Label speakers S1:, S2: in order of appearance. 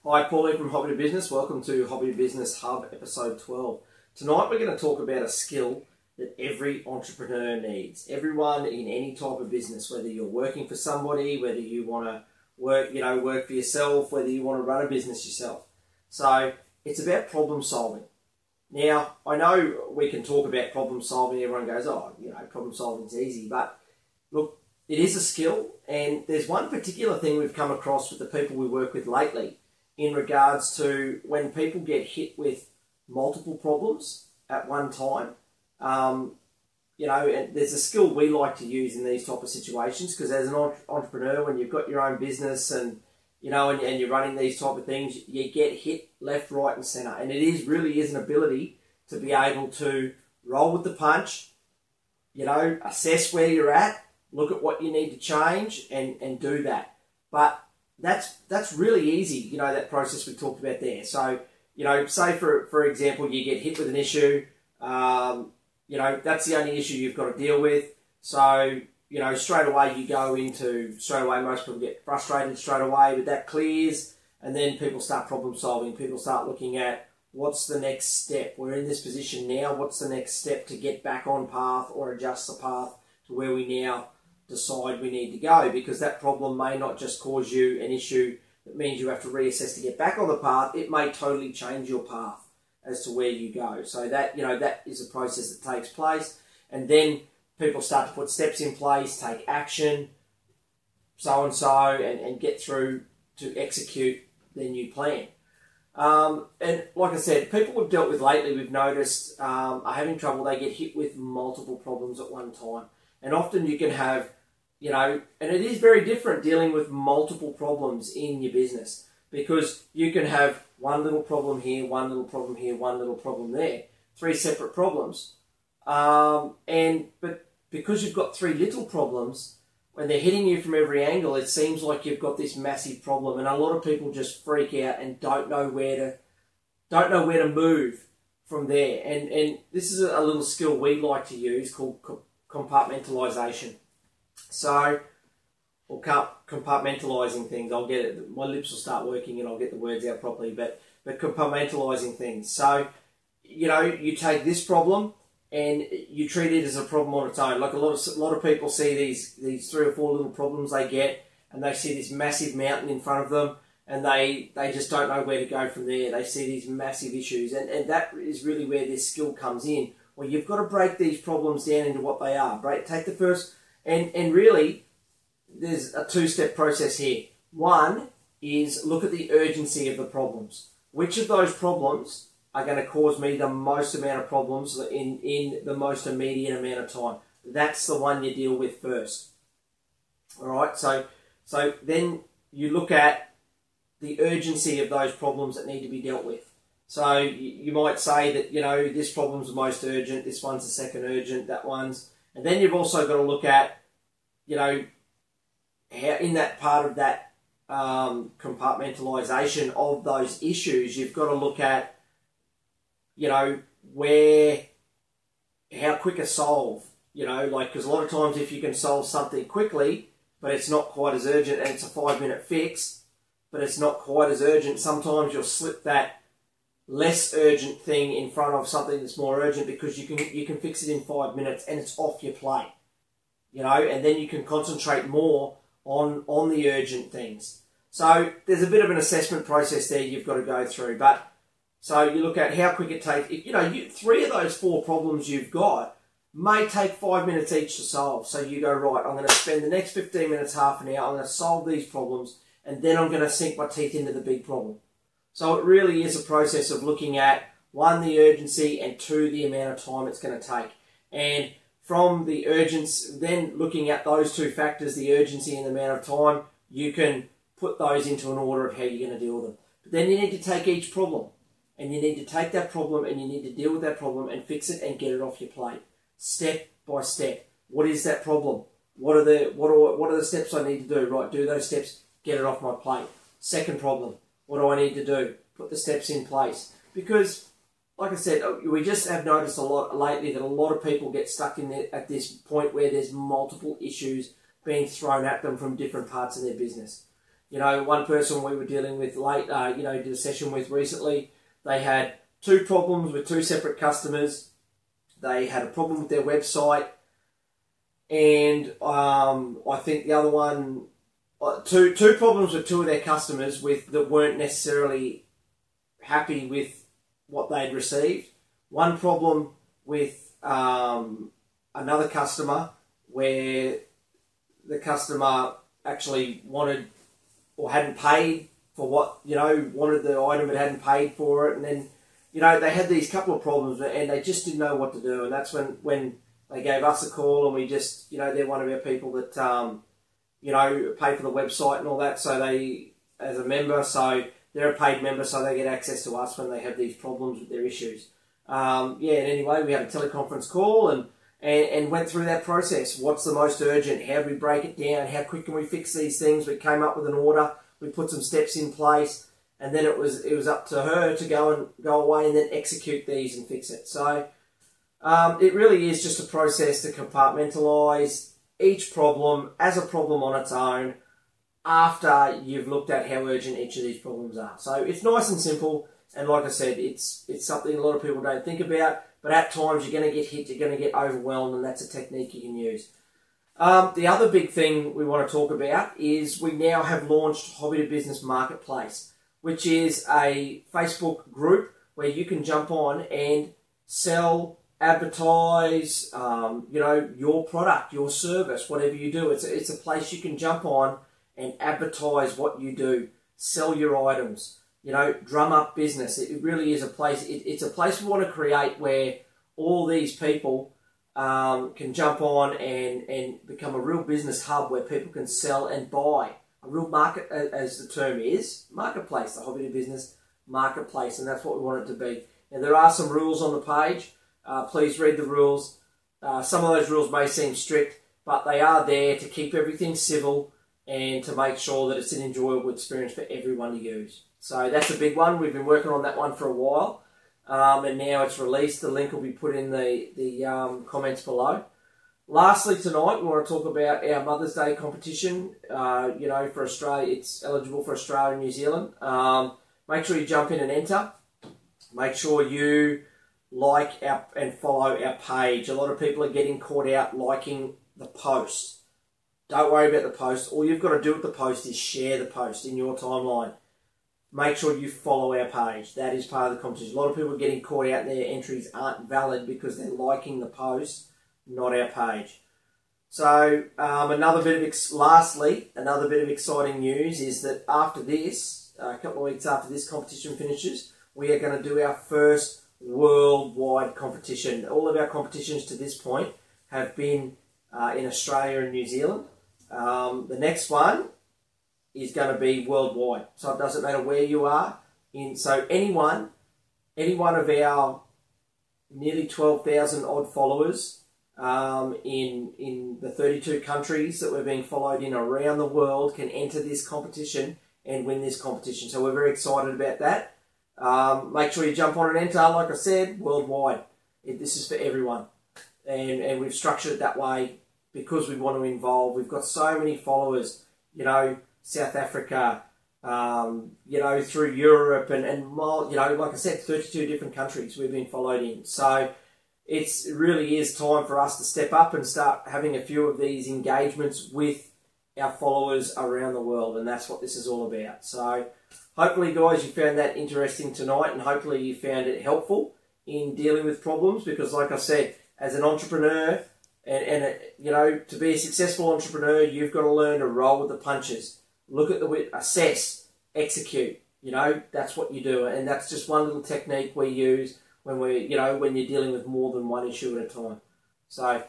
S1: Hi, Paul here from Hobby to Business. Welcome to Hobby to Business Hub, episode 12. Tonight we're going to talk about a skill that every entrepreneur needs. Everyone in any type of business, whether you're working for somebody, whether you want to work for yourself, whether you want to run a business yourself. So it's about problem solving. Now, I know we can talk about problem solving. Everyone goes, problem solving is easy. But look, it is a skill, and there's one particular thing we've come across with the people we work with lately in regards to when people get hit with multiple problems at one time. And there's a skill we like to use in these type of situations, because as an entrepreneur, when you've got your own business and you're running these type of things, you get hit left, right and centre. And it really is an ability to be able to roll with the punch, assess where you're at, look at what you need to change and do that. But that's really easy, that process we talked about there. So, say for example, you get hit with an issue, that's the only issue you've got to deal with. So, straight away most people get frustrated straight away, but that clears, and then people start problem solving. People start looking at what's the next step. We're in this position now. What's the next step to get back on path or adjust the path to where we now decide we need to go? Because that problem may not just cause you an issue that means you have to reassess to get back on the path. It may totally change your path as to where you go. So that is a process that takes place, and then people start to put steps in place, take action, and get through to execute their new plan. And like I said, people we've dealt with lately, we've noticed, are having trouble. They get hit with multiple problems at one time, and often you can have, and it is very different dealing with multiple problems in your business, because you can have one little problem here, one little problem here, one little problem there, three separate problems. But because you've got three little problems, when they're hitting you from every angle, it seems like you've got this massive problem, and a lot of people just freak out and don't know where to move from there. And this is a little skill we like to use called compartmentalization. So, or compartmentalizing things. I'll get it. My lips will start working, and I'll get the words out properly. But compartmentalizing things. So, you take this problem and you treat it as a problem on its own. Like a lot of people see these three or four little problems they get, and they see this massive mountain in front of them, and they just don't know where to go from there. They see these massive issues, and that is really where this skill comes in. Well, you've got to break these problems down into what they are. Take the first, and really, there's a two-step process here. One is look at the urgency of the problems. Which of those problems are going to cause me the most amount of problems in the most immediate amount of time? That's the one you deal with first. All right, so then you look at the urgency of those problems that need to be dealt with. So you might say that, this problem's the most urgent, this one's the second urgent, that one's... And then you've also got to look at, how in that part of that compartmentalization of those issues, you've got to look at, how quick a solve, because a lot of times if you can solve something quickly, but it's not quite as urgent, and it's a 5-minute fix, but it's not quite as urgent, sometimes you'll slip that less urgent thing in front of something that's more urgent, because you can fix it in 5 minutes and it's off your plate, and then you can concentrate more on the urgent things. So there's a bit of an assessment process there you've got to go through. But so you look at how quick it takes. Three of those four problems you've got may take 5 minutes each to solve. So you go, right, I'm going to spend the next 15 minutes, half an hour, I'm going to solve these problems, and then I'm going to sink my teeth into the big problem. So it really is a process of looking at, one, the urgency, and two, the amount of time it's going to take. And from the urgency, then looking at those two factors, the urgency and the amount of time, you can put those into an order of how you're going to deal with them. But then you need to take each problem, and you need to take that problem and you need to deal with that problem and fix it and get it off your plate, step by step. What is that problem? What are the steps I need to do? Right, do those steps, get it off my plate. Second problem, what do I need to do? Put the steps in place. Because, like I said, we just have noticed a lot lately that a lot of people get stuck at this point where there's multiple issues being thrown at them from different parts of their business. One person we were dealing with did a session with recently, they had two problems with two separate customers. They had a problem with their website, and I think the other one, two problems with two of their customers that weren't necessarily happy with what they'd received. One problem with another customer where the customer actually wanted or hadn't paid for wanted the item but hadn't paid for it, and then they had these couple of problems and they just didn't know what to do, and that's when they gave us a call, and we just they're one of our people that pay for the website and all that, so they, as a member, so they're a paid member, so they get access to us when they have these problems with their issues. And anyway, we had a teleconference call and went through that process. What's the most urgent? How do we break it down? How quick can we fix these things? We came up with an order. We put some steps in place, and then it was up to her to go away and then execute these and fix it. So it really is just a process to compartmentalise each problem as a problem on its own after you've looked at how urgent each of these problems are. So it's nice and simple, and like I said, it's something a lot of people don't think about, but at times you're going to get hit, you're going to get overwhelmed, and that's a technique you can use. The other big thing we want to talk about is we now have launched Hobby to Business Marketplace, which is a Facebook group where you can jump on and sell, advertise, your product, your service, whatever you do. It's a place you can jump on and advertise what you do, sell your items, drum up business. It really is a place. It's a place we want to create where all these people can jump on and become a real business hub where people can sell and buy. A real market, as the term is, marketplace, the Hobby to Business Marketplace, and that's what we want it to be. Now, there are some rules on the page. Please read the rules. Some of those rules may seem strict, but they are there to keep everything civil and to make sure that it's an enjoyable experience for everyone to use. So that's a big one. We've been working on that one for a while, and now it's released. The link will be put in the comments below. Lastly, tonight we want to talk about our Mother's Day competition. For Australia, it's eligible for Australia and New Zealand. Make sure you jump in and enter. Make sure you like and follow our page. A lot of people are getting caught out liking the post. Don't worry about the post. All you've got to do with the post is share the post in your timeline. Make sure you follow our page. That is part of the competition. A lot of people are getting caught out and their entries aren't valid because they're liking the post, not our page. So another bit of exciting news is that after this, a couple of weeks after this competition finishes, we are going to do our first worldwide competition. All of our competitions to this point have been in Australia and New Zealand. The next one is going to be worldwide. So it doesn't matter where you are. So any one of our nearly 12,000 odd followers in the 32 countries that we're being followed in around the world can enter this competition and win this competition. So we're very excited about that. Make sure you jump on and enter, like I said, worldwide. This is for everyone. And we've structured it that way because we want to involve. We've got so many followers, South Africa, through Europe and like I said, 32 different countries we've been followed in. So it really is time for us to step up and start having a few of these engagements with our followers around the world, and that's what this is all about. So hopefully, guys, you found that interesting tonight, and hopefully you found it helpful in dealing with problems, because like I said, as an entrepreneur, and to be a successful entrepreneur, you've got to learn to roll with the punches. Look at assess, execute. That's what you do, and that's just one little technique we use when when you're dealing with more than one issue at a time. So